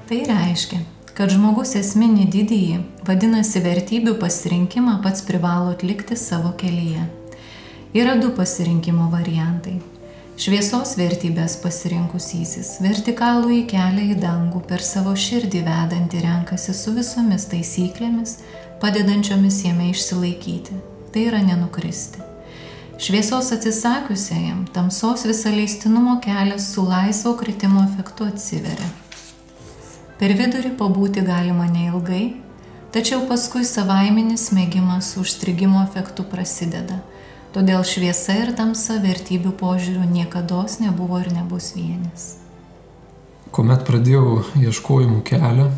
Tai reiškia, kad žmogus esminį didįjį, vadinasi vertybių pasirinkimą, pats privalo atlikti savo kelyje. Yra du pasirinkimo variantai. Šviesos vertybės pasirinkusysis vertikalų į kelią į dangų per savo širdį vedantį renkasi su visomis taisyklėmis, padedančiomis jame išsilaikyti. Tai yra nenukristi. Šviesos atsisakiusiajam tamsos visaleistinumo kelias su laisvo kritimo efektu atsiveria. Per vidurį pabūti galima neilgai, tačiau paskui savaiminis mėgimas su užstrigimo efektu prasideda. Todėl šviesa ir tamsa vertybių požiūrių niekados nebuvo ir nebus vienis. Kuomet pradėjau ieškojimų kelią,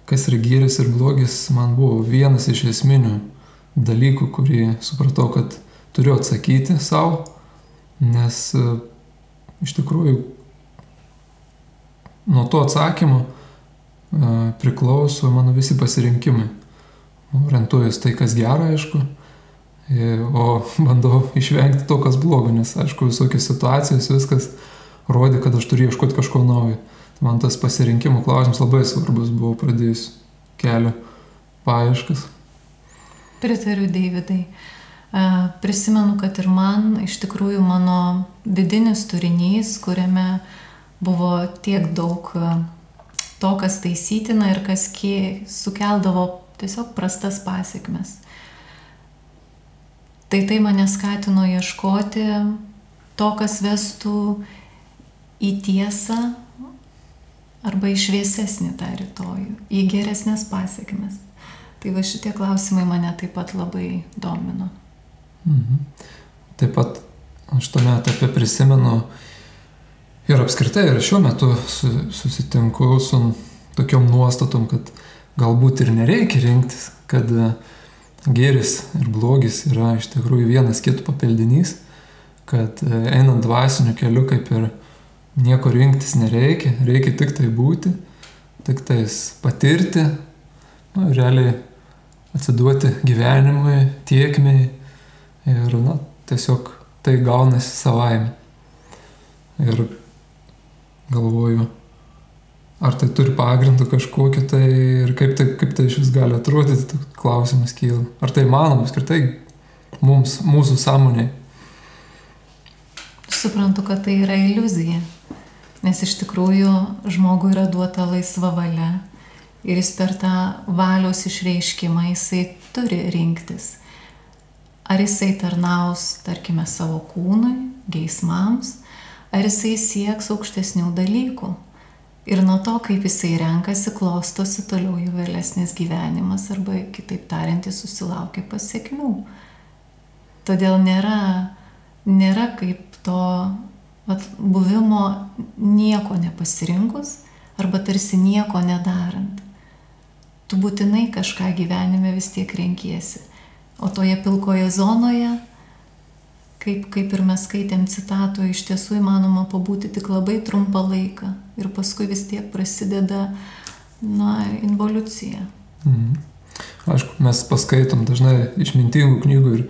kas yra gėris ir blogis, man buvo vienas iš esminių dalykų, kurį supratau, kad turiu atsakyti savo, nes iš tikrųjų nuo to atsakymo priklauso mano visi pasirinkimai. Orientuojuosi tai, kas gera, aišku, o bandau išvengti to, kas blogo, nes, aišku, visokios situacijos, viskas rodė, kad aš turiu ieškoti kažko naujo. Man tas pasirinkimo klausimas labai svarbus buvo pradėjus kelio paieškas. Pritariu, Deividai. Prisimenu, kad ir man, iš tikrųjų, mano vidinis turinys, kuriame buvo tiek daug to, kas taisytina ir kas sukeldavo tiesiog prastas pasekmes. Tai mane skatino ieškoti to, kas vestų į tiesą arba į šviesesnį tą rytojų, į geresnės pasekmes. Tai va šitie klausimai mane taip pat labai domino. Taip pat aš tame etape prisimenu ir apskritai ir šiuo metu susitinku su tokiom nuostatom, kad galbūt ir nereikia rinktis, kad gėris ir blogis yra iš tikrųjų vienas kito papildinys, kad einant dvasiniu keliu kaip ir nieko rinktis nereikia, reikia tik tai būti, tik tais patirti, realiai atsiduoti gyvenimui, tiekmei ir tiesiog tai gaunasi savaime. Ir galvoju, ar tai turi pagrindų kažkokį tai ir kaip tai iš vis gali atrodyti, klausimas kyla. Ar tai įmanoma apskritai mūsų sąmonėje? Suprantu, kad tai yra iliuzija, nes iš tikrųjų žmogui yra duota laisva valia ir jis per tą valios išreiškimą jisai turi rinktis. Ar jisai tarnaus, tarkime, savo kūnui, geismams, ar jisai sieks aukštesnių dalykų. Ir nuo to, kaip jisai renkasi, klostosi toliau jų vėlesnis gyvenimas arba, kitaip tariant, jis susilaukia pasekmių. Todėl nėra kaip to buvimo nieko nepasirinkus arba tarsi nieko nedarant. Tu būtinai kažką gyvenime vis tiek renkiesi. O toje pilkoje zonoje, kaip ir mes skaitėm citatoje, iš tiesų įmanoma pabūti tik labai trumpą laiką ir paskui vis tiek prasideda involucija. Aišku, mes paskaitom dažnai išmintingų knygų ir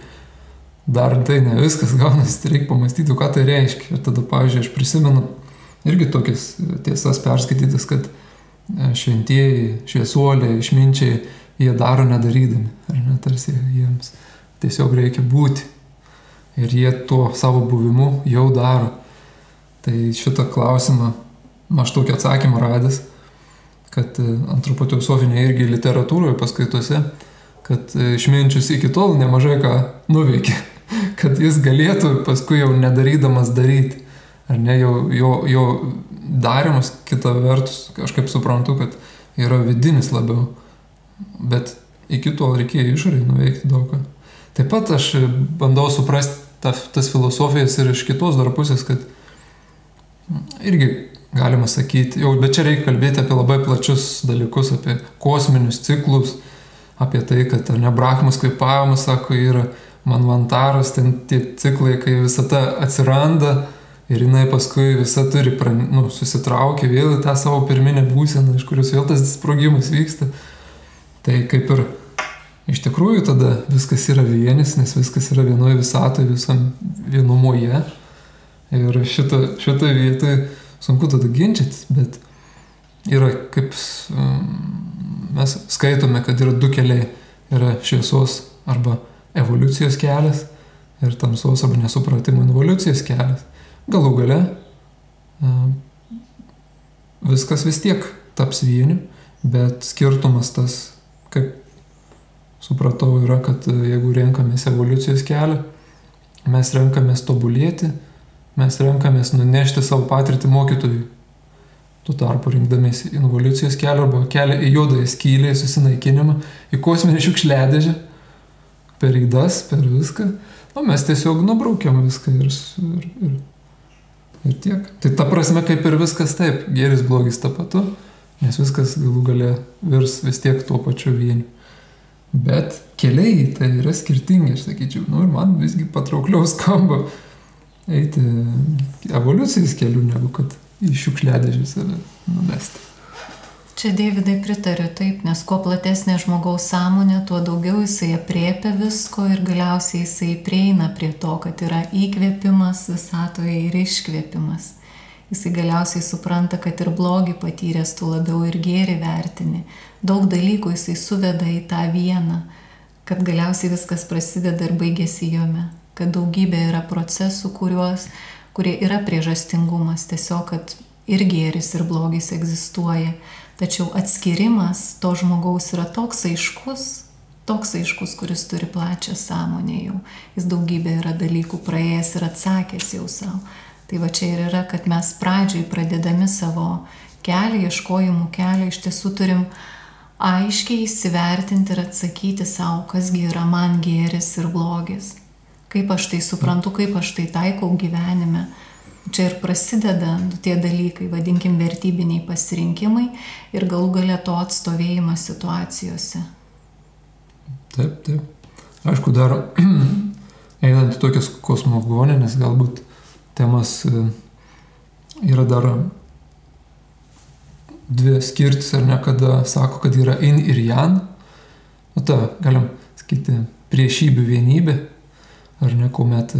dar tai ne viskas gaunasi, tai reikia pamastyti, ką tai reiškia. Ir tada, pavyzdžiui, aš prisimenu irgi tokias tiesas perskaitytas, kad šventieji, šviesuoliai, išminčiai, jie daro nedarydami, ar ne, tarsi jiems tiesiog reikia būti. Ir jie tuo savo buvimu jau daro. Tai šitą klausimą aš tokį atsakymą radęs, kad antropoteosofinėje irgi literatūroje paskaitose, kad išminčius iki tol nemažai ką nuveikė, kad jis galėtų paskui jau nedarydamas daryti. Ar ne, jo darimas, kita vertus, kažkaip suprantu, kad yra vidinis labiau, bet iki tol reikėjo išorėje nuveikti daug ką. Taip pat aš bandau suprasti tas filosofijas ir iš kitos dar pusės, kad irgi galima sakyti, bet čia reikia kalbėti apie labai plačius dalykus, apie kosminius ciklus, apie tai, kad Brahmos kvėpavimas, sako, yra manvantaras, ten tie ciklai, kai visata atsiranda ir jinai paskui visa turi susitraukia vėl į tą savo pirminę būseną, iš kurios vėl tas sprogimas vyksta. Tai kaip ir tikrųjų tada viskas yra vienis, nes viskas yra vienoje visatoje, visam vienumoje. Ir šitoje vietoje sunku tada ginčytis, bet yra kaip mes skaitome, kad yra du keliai. Yra šviesos arba evoliucijos kelias ir tamsos arba nesupratimo involucijos kelias. Galų gale viskas vis tiek taps vieniu, bet skirtumas tas, kaip supratau, yra, kad jeigu renkamės evoliucijos kelią, mes renkamės tobulėti, mes renkamės nunešti savo patirtį mokytojui. Tuo tarpu rinkdamės involucijos kelią arba kelią į juodąją skylę, į susinaikinimą, į kosminę šiukšliadėžę, per įdas, per viską, mes tiesiog nubraukiam viską ir tiek. Tai ta prasme, kaip ir viskas taip, gėris blogis tapatu, nes viskas galų gale virs vis tiek tuo pačiu vieniu. Bet keliai tai yra skirtingi, aš sakyčiau, ir man visgi patraukliau skamba eiti evoliucijos keliu, negu kad į šiukšliadėžį save numesti. Čia, Deividai, pritariu taip, nes kuo platesnė žmogaus sąmonė, tuo daugiau jisai apriepia visko ir galiausiai jisai prieina prie to, kad yra įkvėpimas visatoje ir iškvėpimas. Jisai galiausiai supranta, kad ir blogį patyręs tu labiau ir gėrį vertini. Daug dalykų jisai suveda į tą vieną, kad galiausiai viskas prasideda ir baigėsi jome. Kad daugybė yra procesų, kurie yra priežastingumas, tiesiog, kad ir gėris, ir blogis egzistuoja. Tačiau atskirimas to žmogaus yra toks aiškus, kuris turi plačią sąmonę jau. Jis daugybė yra dalykų praėjęs ir atsakęs jau savo. Tai va čia ir yra, kad mes pradžioj pradėdami savo kelią, ieškojimų kelią, iš tiesų turim aiškiai įsivertinti ir atsakyti savo, kasgi yra man gėris ir blogis. Kaip aš tai suprantu, kaip aš tai taikau gyvenime. Čia ir prasideda tie dalykai, vadinkim, vertybiniai pasirinkimai ir galų gale to atstovėjimas situacijose. Taip. Aišku, dar einant į tokias kosmogoninės galbūt temas yra dar dvi skirtis, ar ne, kada sako, kad yra in ir jan. Galim sakyti, priešybių vienybė. Ar ne, kuomet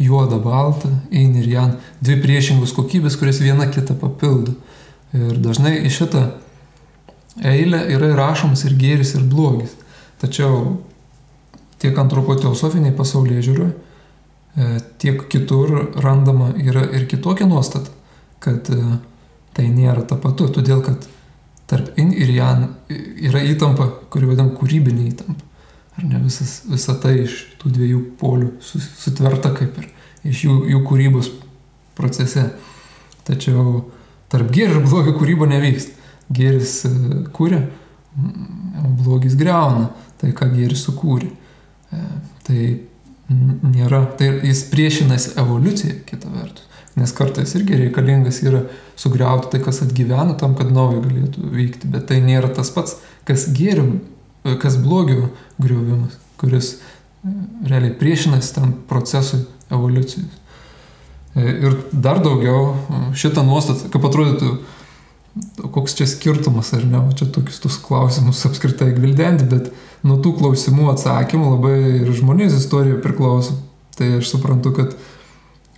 juoda, balta, in ir jan, dvi priešingos kokybės, kurias viena kitą papildo. Ir dažnai į šitą eilę yra įrašomas ir gėris, ir blogis. Tačiau tiek antropoteosofiniai pasaulėžiūroje, tiek kitur randama yra ir kitokia nuostata, kad tai nėra tapatu, todėl kad tarp in ir jan yra įtampa, kuri vadinam kūrybinė įtampa. Ar ne, visa tai iš tų dviejų polių sutverta kaip ir iš jų kūrybos procese. Tačiau tarp gėrio ir blogio kūryba nevyksta. Gėris kūrė, blogis griauna tai, ką gėris sukūrė. Tai jis priešinasi evoliucijai, kita vertus. Nes kartais irgi reikalingas yra sugriauti tai, kas atgyvena, tam, kad naujo galėtų vykti. Bet tai nėra tas pats, kas blogio griovimas, kuris realiai priešinasi tam procesui evoliucijos. Ir dar daugiau šitą nuostatą, kaip atrodytų, koks čia skirtumas, ar ne, čia tokius tus klausimus apskritai gvildenti, bet nuo tų klausimų atsakymų labai ir žmonės istorija priklauso. Tai aš suprantu, kad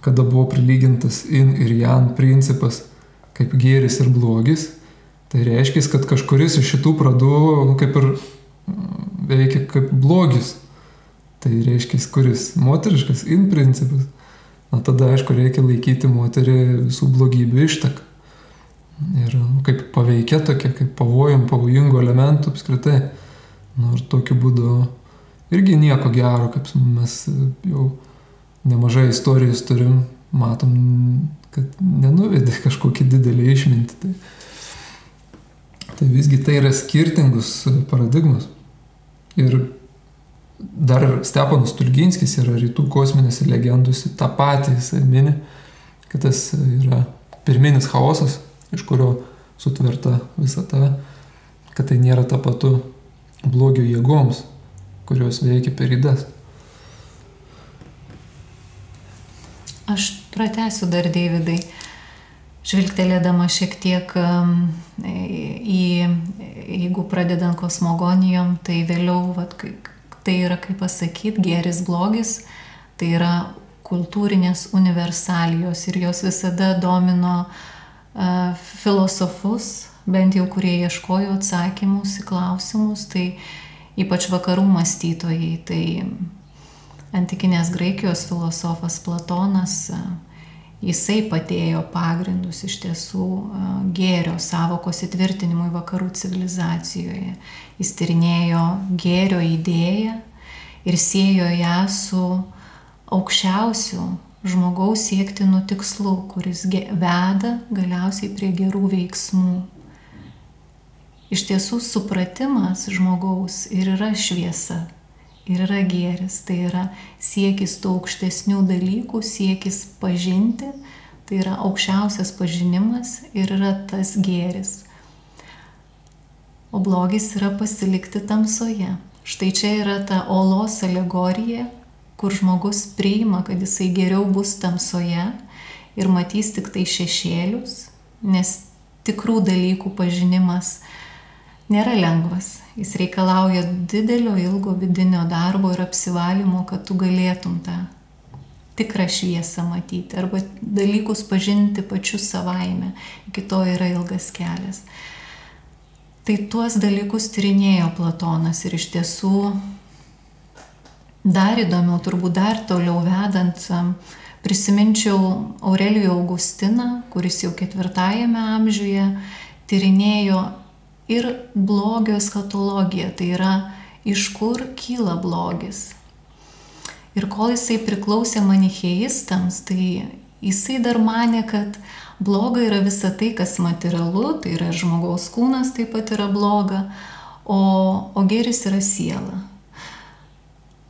kada buvo prilygintas in ir jan principas kaip gėris ir blogis, tai reiškia, kad kažkuris iš šitų pradų kaip ir veikia kaip blogis. Tai reiškia, kuris moteriškas in principas. Tada, aišku, reikia laikyti moterį visų blogybių ištaką. Ir kaip paveikia tokia, kaip pavojingų elementų apskritai. Ir tokiu būdu irgi nieko gero, kaip mes jau nemažai istorijos turim, matom, kad nenuvedė kažkokį didelį išmintį. Tai visgi tai yra skirtingus paradigmas. Ir dar Stepanas Stulginskis yra rytų kosminėse legendose tą patį jisai mini, kad tas yra pirminis chaosas, iš kurio sutverta visata, kad tai nėra tapatu blogio jėgoms, kurios veikia per ydas. Aš pratęsiu dar, Deividai, žvilgtelėdama šiek tiek jeigu pradedant kosmogonijom, tai vėliau, tai yra, kaip pasakyti, gėris blogis, tai yra kultūrinės universalijos ir jos visada domino filosofus, bent jau kurie ieškojo atsakymus į klausimus, tai ypač vakarų mąstytojai, tai antikinės Graikijos filosofas Platonas, jisai padėjo pagrindus iš tiesų gėrio sąvokos įtvirtinimui vakarų civilizacijoje. Jis tyrinėjo gėrio idėją ir siejo ją su aukščiausiu žmogaus siektinų tikslų, kuris veda galiausiai prie gerų veiksmų. Iš tiesų supratimas žmogaus ir yra šviesa, ir yra gėris, tai yra siekis tų aukštesnių dalykų, siekis pažinti, tai yra aukščiausias pažinimas ir yra tas gėris. O blogis yra pasilikti tamsoje. Štai čia yra ta olos alegorija, kur žmogus priima, kad jisai geriau bus tamsoje ir matys tik tai šešėlius, nes tikrų dalykų pažinimas nėra lengvas. Jis reikalauja didelio, ilgo vidinio darbo ir apsivalymo, kad tu galėtum tą tikrą šviesą matyti arba dalykus pažinti pačius savaime. Iki to yra ilgas kelias. Tai tuos dalykus tyrinėjo Platonas ir iš tiesų dar įdomiau, turbūt dar toliau vedant, prisiminčiau Aurelijų Augustiną, kuris jau 4 amžiuje tyrinėjo ir blogio eschatologiją, tai yra iš kur kyla blogis. Ir kol jisai priklausė manicheistams, tai jisai dar manė, kad bloga yra visa tai, kas materialu, tai yra žmogaus kūnas taip pat yra bloga, o gėris yra siela.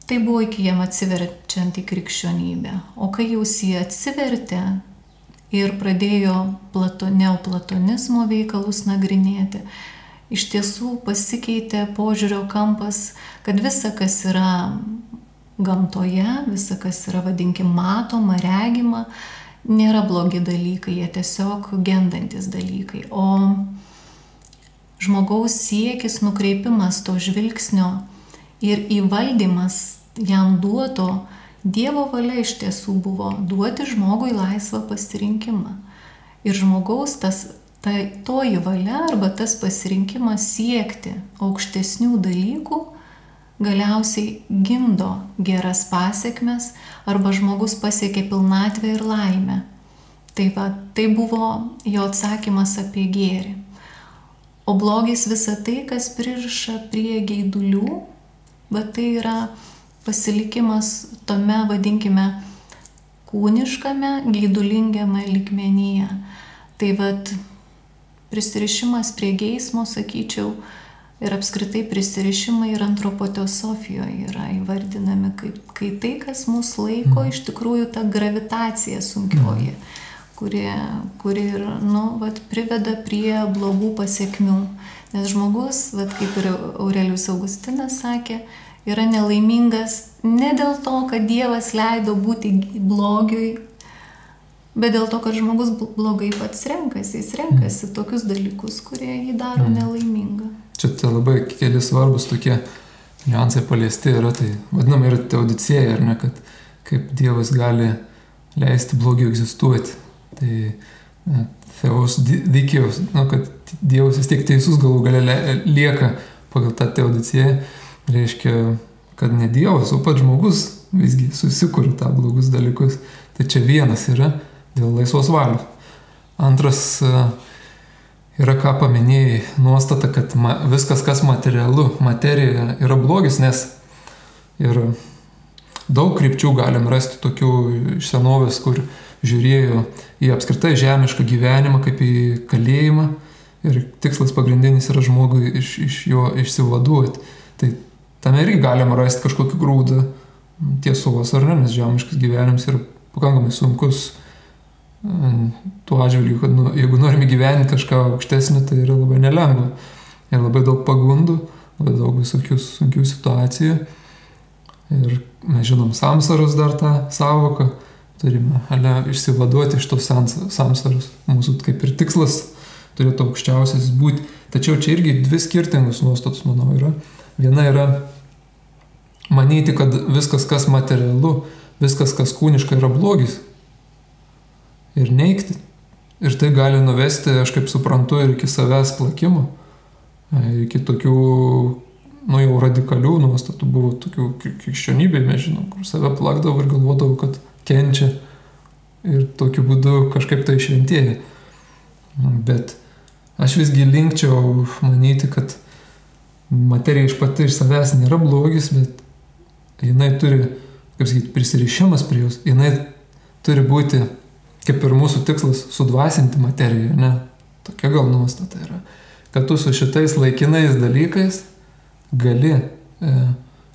Tai buvo iki jam atsiverčiant į krikščionybę. O kai jau jis atsivertė ir pradėjo neoplatonizmo veikalus nagrinėti, iš tiesų pasikeitė požiūrio kampas, kad visa, kas yra gamtoje, visa, kas yra, vadinkim, matoma, regima, nėra blogi dalykai, jie tiesiog gendantis dalykai. O žmogaus siekis, nukreipimas to žvilgsnio ir įvaldymas jam duoto Dievo valia iš tiesų buvo duoti žmogui laisvą pasirinkimą. Ir žmogaus toji valia arba tas pasirinkimas siekti aukštesnių dalykų galiausiai gimdo geras pasekmes arba žmogus pasiekia pilnatvę ir laimę. Tai buvo jo atsakymas apie gėrį. O blogis visa tai, kas pririša prie geidulių, bet tai yra pasilikimas tome, vadinkime, kūniškame, geidulingiame lygmenyje. Tai prisirišimas prie geismo, sakyčiau, ir apskritai prisirišimai ir antropoteosofijoje yra įvardinami kaip tai, kas mus laiko, iš tikrųjų ta gravitacija sunkioji, kuri ir, priveda prie blogų pasekmių. Nes žmogus, kaip ir Aurelijus Augustinas sakė, yra nelaimingas ne dėl to, kad Dievas leido būti blogiui, bet dėl to, kad žmogus blogai pats renkasi. Jis renkasi tokius dalykus, kurie jį daro nelaimingą. Čia labai keli svarbus tokie niuansai paliesti yra, tai vadinama ir teodicėja, ar ne, kad kaip Dievas gali leisti blogiui egzistuoti. Tai Theos Dikijos, kad Dievas vis tiek teisus galų gale lieka pagal tą teodicėją, reiškia, kad ne Dievas, o pats žmogus visgi susikuria tą blogus dalykus. Tai čia vienas yra dėl laisvos valios. Antras yra, ką paminėjai, nuostata, kad viskas, kas materialu, materija yra blogis, nes ir daug krypčių galim rasti tokių iš senovės, kur žiūrėjo į apskritai žemišką gyvenimą kaip į kalėjimą ir tikslas pagrindinis yra žmogui iš jo išsivaduoti. Tai tame irgi galima rasti kažkokį grūdą tiesos, ar ne, nes žemiškas gyvenimas yra pakankamai sunkus tuo atžvilgiu, kad jeigu norime gyventi kažką aukštesnį, tai yra labai nelengva. Ir labai daug pagundų, labai daug visokių sunkių situacijų. Ir mes žinom samsaros dar tą sąvoką, turime išsivaduoti iš tos samsaros. Mūsų kaip ir tikslas turėtų aukščiausias būti. Tačiau čia irgi dvi skirtingus nuostatus, manau, yra. Viena yra manyti, kad viskas, kas materialu, viskas, kas kūniška, yra blogis. Ir neigti. Ir tai gali nuvesti, aš kaip suprantu, ir iki savęs plakimo, iki tokių, jau radikalių nuostatų buvo tokių krikščionybė, mes žinom, kur save plakdavo ir galvodavo, kad kenčia ir tokiu būdu kažkaip tai šventėja. Bet aš visgi linkčiau manyti, kad materija pati iš savęs nėra blogis, bet jinai turi, kaip sakyti, prisirišimas prie jos, jinai turi būti, kaip ir mūsų tikslas, sudvasinti materiją, ne? Tokia gal nuostata yra. Kad tu su šitais laikinais dalykais gali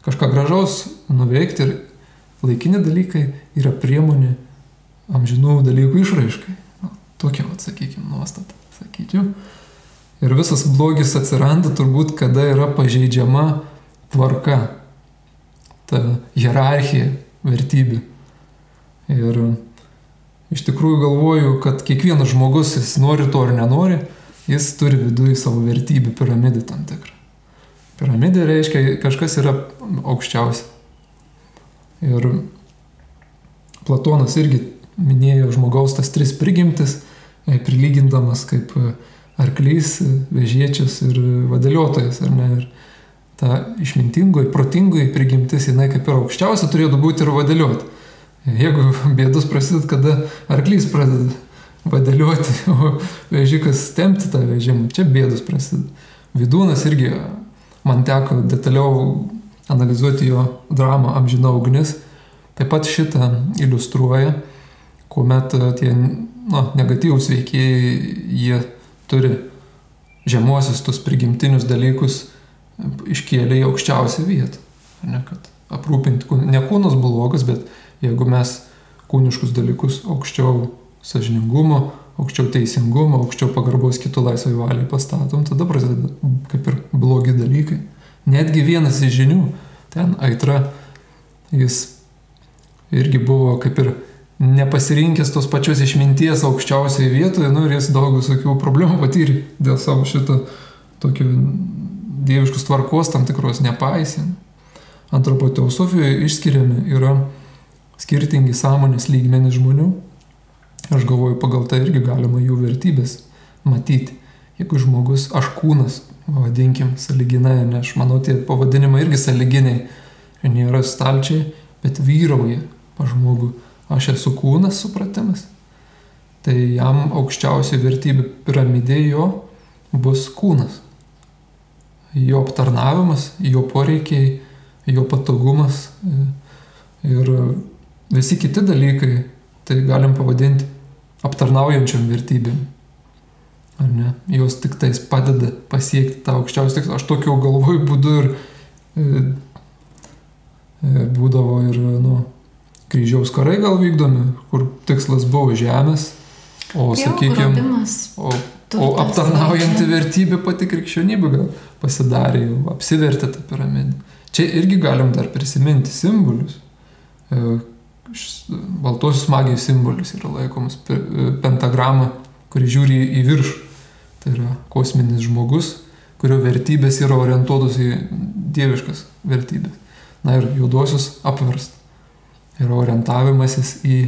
kažką gražaus nuveikti ir laikini dalykai yra priemonė amžinų dalykų išraiškai. Tokia, sakykime, nuostata, sakyčiau. Ir visas blogis atsiranda turbūt, kada yra pažeidžiama tvarka, ta hierarchija vertybių. Ir iš tikrųjų galvoju, kad kiekvienas žmogus, jis nori to ar nenori, jis turi viduje savo vertybių piramidę tam tikrą. Piramidė reiškia, kažkas yra aukščiausia. Ir Platonas irgi minėjo žmogaus tas 3 prigimtis, prilygindamas kaip arklys, vežiečius ir vadeliotojas, ar ne? Ir ta išmintingoji, protingoji prigimtis, jinai kaip ir aukščiausia turėtų būti ir vadeliuoti. Jeigu bėdos prasideda, kada arklys pradeda vadeliuoti, o vežikas tempti tą vežimą, čia bėdos prasideda. Vidūnas irgi, man teko detaliau analizuoti jo dramą Amžina ugnis, taip pat šitą iliustruoja, kuomet tie negatyvūs veikėjai, jie turi žemuosius tus prigimtinius dalykus iškėlė į aukščiausią vietą. Ne, kad aprūpinti, ne kūnas blogas, bet jeigu mes kūniškus dalykus aukščiau sąžiningumo, aukščiau teisingumo, aukščiau pagarbos kitų laisvai valiai pastatom, tada prasideda kaip ir blogi dalykai. Netgi vienas iš žinių, ten Aitra, jis irgi buvo kaip ir nepasirinkęs tos pačios išminties aukščiausioje vietoje, ir jis daug visokių problemų patyrė dėl savo šito tokio dieviškos tvarkos tam tikros nepaisymų. Antropoteosofijoje išskiriami yra skirtingi sąmonės lygmenys žmonių. Aš galvoju, pagal tai irgi galima jų vertybės matyti. Jeigu žmogus, aš kūnas, vadinkim, sąlyginai, ne, aš manau, tie pavadinimai irgi sąlyginiai. Nėra stalčiai, bet vyrauja pa žmogų. Aš esu kūnas supratimas. Tai jam aukščiausia vertybė piramidė jo bus kūnas. Jo aptarnavimas, jo poreikiai, jo patogumas ir visi kiti dalykai, tai galim pavadinti aptarnaujančiom vertybėm. Ar ne? Jos tik tais padeda pasiekti tą aukščiausią tikslą. Aš tokiu galvoju būdu ir būdavo ir kryžiaus karai gal vykdomi, kur tikslas buvo žemės, o, sakykime, o aptarnaujanti vertybė pati krikščionybė gal pasidarė, jau apsivertė tą piramidę. Čia irgi galim dar prisiminti simbolius. Baltosios magijos simbolis yra laikomas pentagrama, kuri žiūri į viršų. Tai yra kosminis žmogus, kurio vertybės yra orientuotos į dieviškas vertybės. Na ir juodosios apverst. Yra orientavimasis į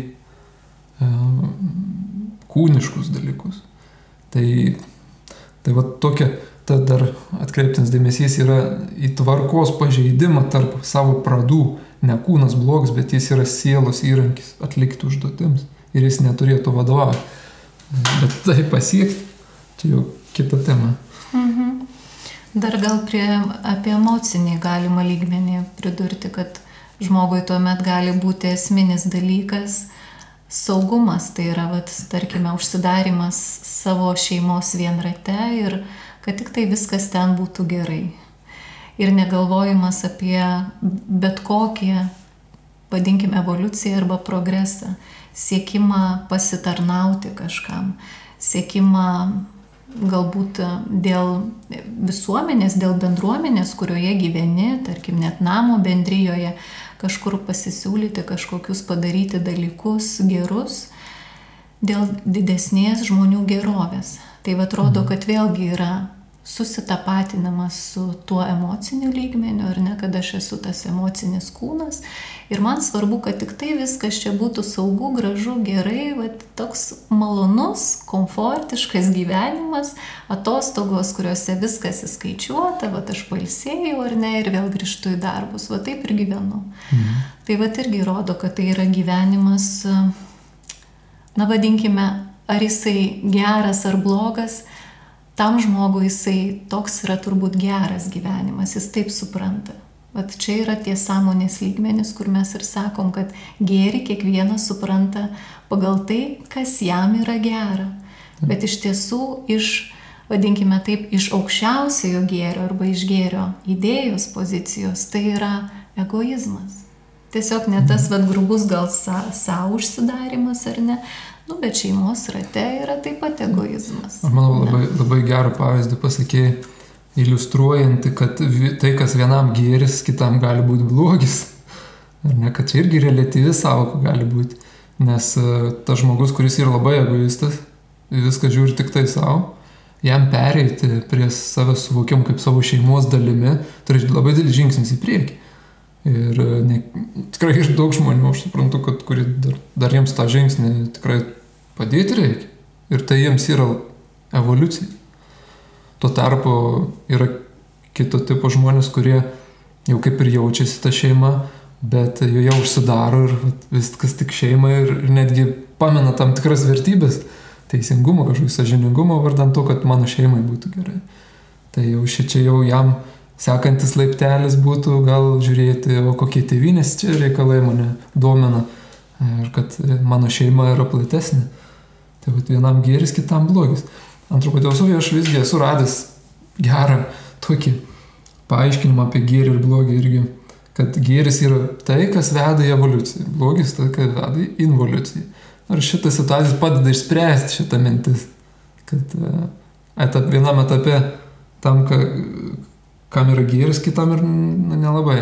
kūniškus dalykus. Tai va tokia, ta dar atkreiptinas dėmesys yra į tvarkos pažeidimą tarp savo pradų. Ne kūnas blogas, bet jis yra sielos įrankis atlikti užduotims ir jis neturėtų vadovauti. Bet tai pasiekti, čia jau kita tema. Dar gal apie emocinį galima lygmenį pridurti, kad žmogui tuomet gali būti esminis dalykas saugumas, tai yra, tarkime, užsidarimas savo šeimos vienrate ir kad tik tai viskas ten būtų gerai. Ir negalvojimas apie bet kokį, vadinkime, evoliuciją arba progresą, siekimą pasitarnauti kažkam, siekimą galbūt dėl visuomenės, dėl bendruomenės, kurioje gyveni, tarkim, net namo bendrijoje, kažkur pasisiūlyti kažkokius padaryti dalykus gerus dėl didesnės žmonių gerovės. Tai atrodo, kad vėlgi yra susitapatinimas su tuo emociniu lygmeniu, ar ne, kad aš esu tas emocinis kūnas. Ir man svarbu, kad tik tai viskas čia būtų saugu, gražu, gerai, toks malonus, komfortiškas gyvenimas, atostogos, kuriuose viskas įskaičiuota, aš pailsėjau, ar ne, ir vėl grįžtu į darbus, taip ir gyvenu. Tai irgi rodo, kad tai yra gyvenimas, vadinkime, ar jisai geras ar blogas, tam žmogui jisai toks yra turbūt geras gyvenimas, jis taip supranta. Čia yra tie sąmonės lygmenys, kur mes ir sakom, kad gėrį kiekvienas supranta pagal tai, kas jam yra gera. Bet iš tiesų, vadinkime taip, iš aukščiausiojo gėrio arba iš gėrio idėjos pozicijos, tai yra egoizmas. Tiesiog ne tas grubus gal savo užsidarimas ar ne, bet šeimos rate yra taip pat egoizmas. Aš manau, labai gerą pavyzdį pasakėjai, iliustruojanti, kad tai, kas vienam gėris, kitam gali būti blogis. Ar ne, kad čia irgi reliatyvi sąvoka gali būti. Nes tas žmogus, kuris yra labai egoistas, viską žiūri tik tai savo, jam pereiti prie savęs suvokimo kaip savo šeimos dalimi, turi labai didelis žingsnis į priekį. Ir tikrai ir daug žmonių, aš suprantu, kad kurie dar jiems tą žingsnį tikrai padėti reikia. Ir tai jiems yra evoliucija. Tuo tarpu yra kito tipo žmonės, kurie jau kaip ir jaučiasi tą šeimą, bet joje užsidaro ir viskas tik šeima ir netgi pamena tam tikras vertybės, teisingumo, kažkokį sąžiningumą vardan to, kad mano šeimai būtų gerai. Tai jau čia jau jam sekantis laiptelis būtų gal žiūrėti, o kokie tėvynės čia reikalai mane domina ir kad mano šeima yra platesnė. Tai vienam gėris, kitam blogis. Antropoteusofijoje aš visgi esu radęs gerą tokį paaiškinimą apie gėrį ir blogį irgi, kad gėris yra tai, kas veda į evoliuciją, blogis tai, kas veda į involuciją. Ar šitą situaciją padeda išspręsti šitą mintis, kad vienam etape tam, kam yra gėris, kitam ir nelabai.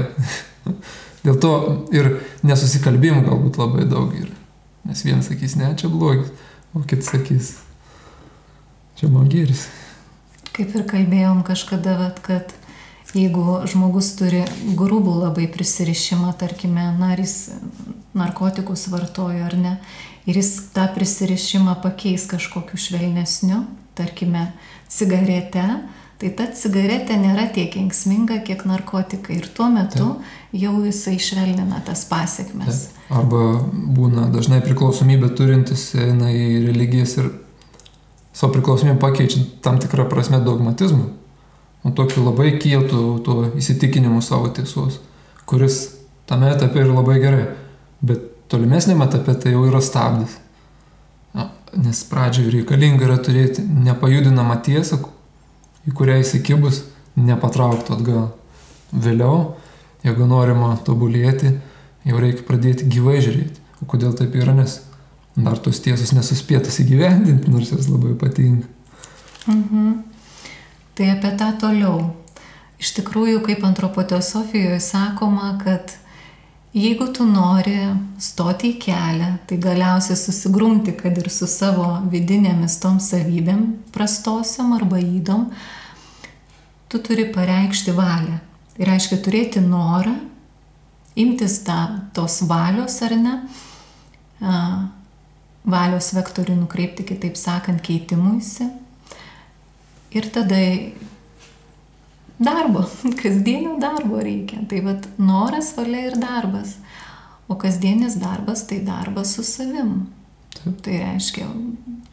Dėl to ir nesusikalbėjimų galbūt labai daug yra. Nes vienas sakys, ne, čia blogis, o kitas sakys, čia man gėris. Kaip ir kalbėjom kažkada, kad jeigu žmogus turi grubų labai prisirišimą, tarkime, ar jis narkotikus vartoja ar ne, ir jis tą prisirišimą pakeis kažkokiu švelnesniu, tarkime, cigarete, tai ta cigaretė nėra tiek kenksminga, kiek narkotikai. Ir tuo metu jau jisai švelnina tas pasekmes. Arba būna dažnai priklausomybė turintis eina į religijas ir savo priklausomybę pakeičia tam tikrą prasme dogmatizmą. Tokiu labai kietu tuo įsitikinimu savo tiesos, kuris tame etape yra labai gerai. Bet tolimesnėme etape tai jau yra stabdis. Nes pradžioje reikalinga yra turėti nepajudinamą tiesą, į kurią įsikibus nepatraukti atgal. Vėliau, jeigu norima tobulėti, jau reikia pradėti gyvai žiūrėti. O kodėl taip yra, nes dar tos tiesos nesuspėtas įgyvendinti, nors jas labai patinka. Tai apie tą toliau. Iš tikrųjų, kaip antropoteosofijoje sakoma, kad jeigu tu nori stoti į kelią, tai galiausiai susigrumti, kad ir su savo vidinėmis tom savybėm prastosiam arba ydom, tu turi pareikšti valią. Tai reiškia turėti norą, imtis tos valios ar ne, valios vektorių nukreipti, kitaip sakant, keitimuisi. Ir tada darbo, kasdienio darbo reikia. Tai noras, valia ir darbas. O kasdienis darbas tai darbas su savim. Tai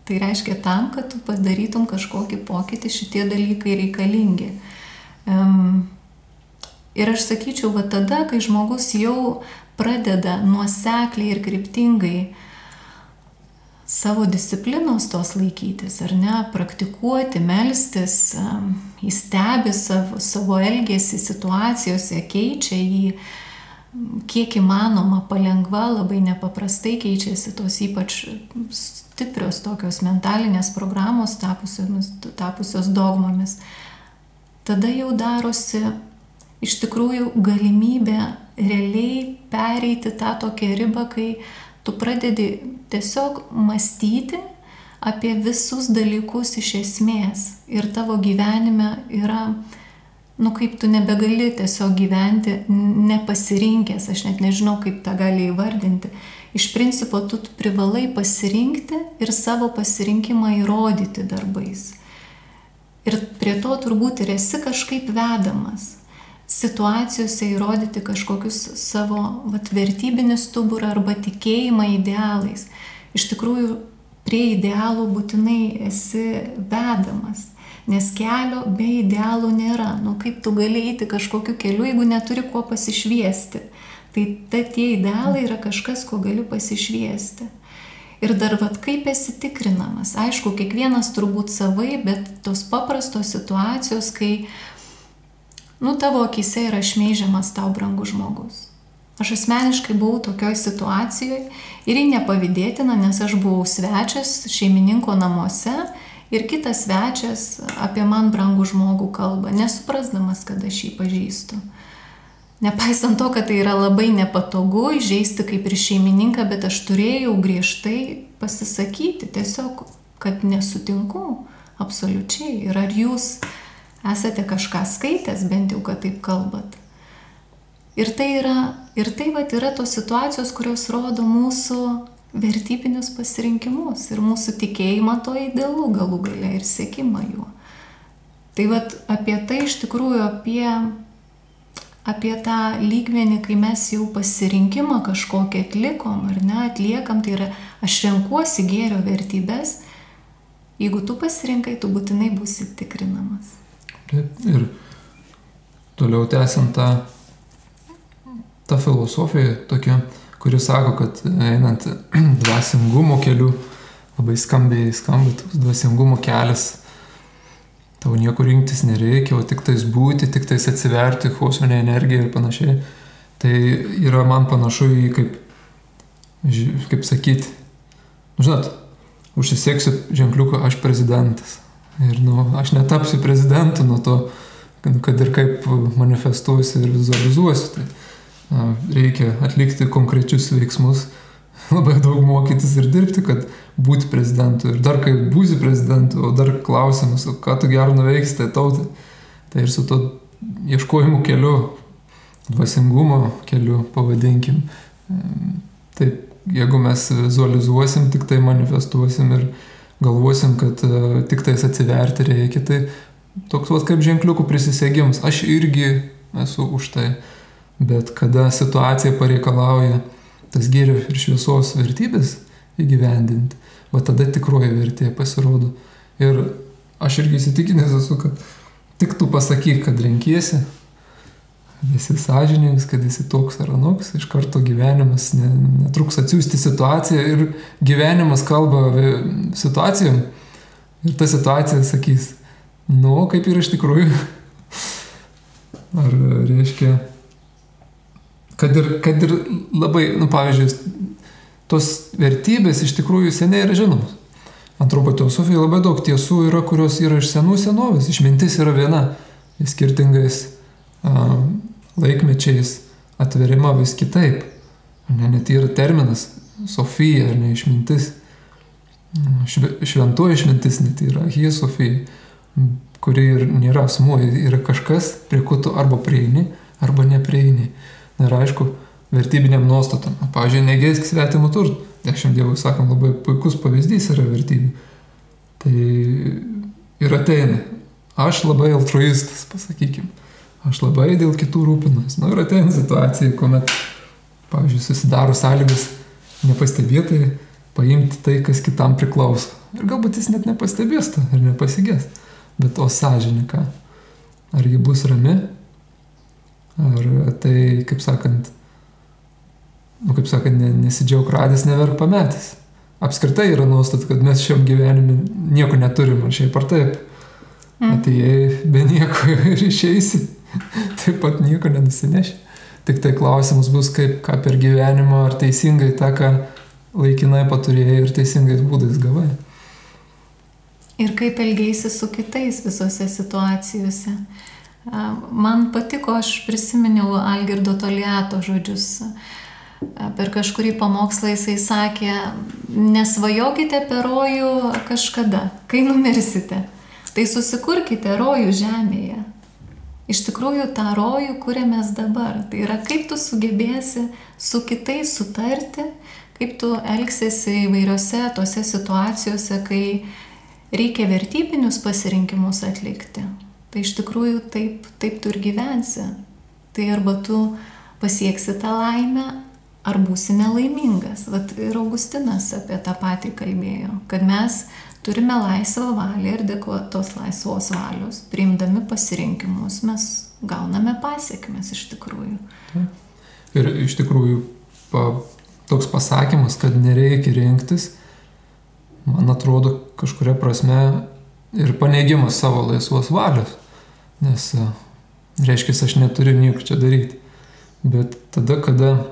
reiškia tam, kad tu padarytum kažkokį pokytį, šitie dalykai reikalingi. Ir aš sakyčiau, tada, kai žmogus jau pradeda nuosekliai ir kryptingai savo disciplinos tos laikytis, ar ne, praktikuoti, melstis, įstebi savo elgesį situacijose, keičia jį, kiek įmanoma, palengva, labai nepaprastai keičiasi tos ypač stiprios tokios mentalinės programos tapusios dogmomis. Tada jau darosi iš tikrųjų galimybė realiai pereiti tą tokią ribą, kai tu pradedi tiesiog mąstyti apie visus dalykus iš esmės. Ir tavo gyvenime yra, kaip tu nebegali tiesiog gyventi nepasirinkęs, aš net nežinau, kaip tą gali įvardinti. Iš principo, tu privalai pasirinkti ir savo pasirinkimą įrodyti darbais. Ir prie to turbūt ir esi kažkaip vedamas. Situacijose įrodyti kažkokius savo vertybinį stuburą arba tikėjimą idealais. Iš tikrųjų, prie idealų būtinai esi vedamas, nes kelio be idealų nėra. Kaip tu gali eiti kažkokiu keliu, jeigu neturi kuo pasišviesti. Tai tie idealai yra kažkas, ko gali pasišviesti. Ir dar kaip esi tikrinamas. Aišku, kiekvienas turbūt savai, bet tos paprastos situacijos, kai tavo akyse yra šmeižiamas tau brangus žmogus. Aš asmeniškai buvau tokioj situacijoje ir ji nepavydėtina, nes aš buvau svečias šeimininko namuose ir kitas svečias apie man brangų žmogų kalba, nesuprasdamas, kad aš jį pažįstu. Nepaisant to, kad tai yra labai nepatogu įžeisti kaip ir šeimininką, bet aš turėjau griežtai pasisakyti tiesiog, kad nesutinku absoliučiai. Ir ar jūs esate kažką skaitęs, bent jau, kad taip kalbat. Ir tai yra tos situacijos, kurios rodo mūsų vertybinius pasirinkimus ir mūsų tikėjimą to idealu galų gale ir siekimą juo. Tai apie tai iš tikrųjų, apie tą lygmenį, kai mes jau pasirinkimą kažkokį atliekam, tai yra aš renkuosi gėrio vertybės, jeigu tu pasirinkai, tu būtinai būsi tikrinamas. Ir toliau tęsiant tą filosofiją tokia, kuri sako, kad einant dvasingumo keliu, labai skambiai skamba toks dvasingumo kelias, tau nieko rinktis nereikia, o tik tais būti, tik tais atsiverti kosminę energiją ir panašiai. Tai yra man panašu į kaip sakyti, žinot, užsiseksiu ženkliuką aš prezidentas. Ir aš netapsiu prezidentu nuo to, kad ir kaip manifestuosiu ir vizualizuosiu. Tai reikia atlikti konkrečius veiksmus, labai daug mokytis ir dirbti, kad būti prezidentu. Ir dar kai būsi prezidentu, o dar klausimas, ką tu gero nuveiksi tai tautai. Tai ir su to ieškojimų keliu, dvasingumo keliu, pavadinkim. Taip, jeigu mes vizualizuosim, tik tai manifestuosim ir galvosim, kad tik tais atsiverti reikia, tai toks kaip ženkliukų prisisegimas. Aš irgi esu už tai, bet kada situacija pareikalauja tas gėrio ir šviesos vertybės įgyvendinti, tada tikroji vertė pasirodo. Ir aš irgi įsitikinęs esu, kad tik tu pasakyk, kad renkiesi, kad esi sąžiningas, kad esi toks ar anoks, iš karto gyvenimas netruks atsiųsti situaciją ir gyvenimas kalba situacijom ir ta situacija sakys, kaip ir iš tikrųjų. Ar reiškia, kad ir labai, pavyzdžiui, tos vertybės iš tikrųjų seniai yra žinomos. Antropoteosofijai labai daug tiesų yra, kurios yra iš senų senovės. Išmintis yra viena, skirtingais laikmečiais atverima vis kitaip. Net yra terminas Sofija, ar ne išmintis. Šventoji išmintis net yra Hie Sofija, kuri ir nėra asmuo, yra kažkas, prie ko tu arba prieini, arba neprieini. Ir aišku, vertybiniam nuostatom. Pavyzdžiui, negeisk svetimų turtų. 10 dievų, sakom, labai puikus pavyzdys yra vertybių. Tai ir ateina. Aš labai altruistas, pasakykim. Aš labai dėl kitų rūpinuos. Ir ateina situacija, kuomet, pavyzdžiui, susidaro sąlygas nepastebėtai paimti tai, kas kitam priklauso. Ir galbūt jis net nepastebės to ir nepasigės. Bet o sąžinė ką? Ar ji bus rami? Ar tai, kaip sakant, nesidžiaug radęs, neverk pametęs. Apskritai yra nuostata, kad mes šiam gyvenime nieko neturim, ar šiaip ar taip. Atėjai be nieko ir išeisi, taip pat nieko nenusineši. Tik tai klausimas bus, ką per gyvenimą, ar teisingai tą, ką laikinai paturėjai ir teisingais būdais gavai. Ir kaip elgeisi su kitais visose situacijose. Man patiko, aš prisiminiau Algirdo Toliato žodžius. per kažkurį pamokslą jisai sakė, nesvajokite apie rojų kažkada, kai numirsite. Tai susikurkite rojų žemėje. Iš tikrųjų, tą rojų kuriamės dabar. Tai yra, kaip tu sugebėsi su kitais sutarti, kaip tu elgsiesi įvairiose tose situacijose, kai reikia vertybinius pasirinkimus atlikti. Tai iš tikrųjų taip tu ir gyvensi. Tai arba tu pasieksi tą laimę, ar būsi nelaimingas. Vat ir Augustinas apie tą patį kalbėjo, kad mes turime laisvą valią ir dėka tos laisvos valios, priimdami pasirinkimus, mes gauname pasiekmes iš tikrųjų. Ir iš tikrųjų toks pasakymas, kad nereikia rinktis, man atrodo kažkuria prasme ir paneigimas savo laisvos valios, nes reiškia, aš neturiu nieko čia daryti. Bet tada, kada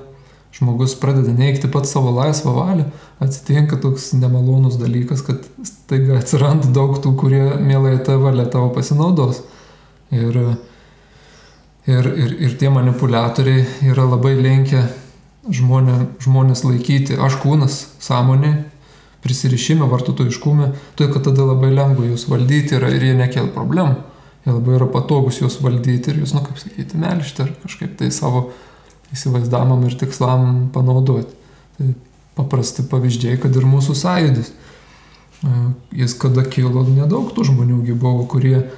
žmogus pradeda neigti pat savo laisvą valią, atsitinka toks nemalonus dalykas, kad staiga atsiranda daug tų, kurie mielai tą valią tavo pasinaudos. Ir tie manipuliatoriai yra labai linkę žmonės laikyti aš kūnas, sąmonė, prisirišime, vartotojiškume, tai kad tada labai lengva jūs valdyti yra ir jie nekel problemų. Jie labai yra patogus jūs valdyti ir jūs, kaip sakyti, melžti ar kažkaip tai savo įsivaizdamam ir tikslam panaudoti. Tai paprasti pavyzdžiai, kad ir mūsų sąjūdis. Jis kada kilo, nedaug tų žmonių buvo, kurie,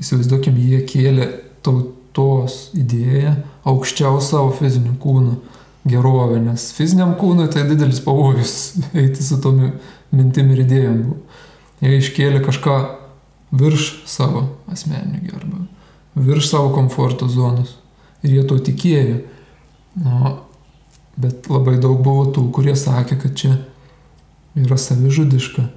įsivaizduokim, jie kėlė tautos idėją aukščiau savo fizinių kūnų gerovę, nes fiziniam kūnui tai didelis pavojus eiti su tom mintim ir idėjom buvo. Jie iškėlė kažką virš savo asmeninių gerbų, virš savo komforto zonos. Ir jie to tikėjo. Bet labai daug buvo tų, kurie sakė, kad čia yra savižudiška.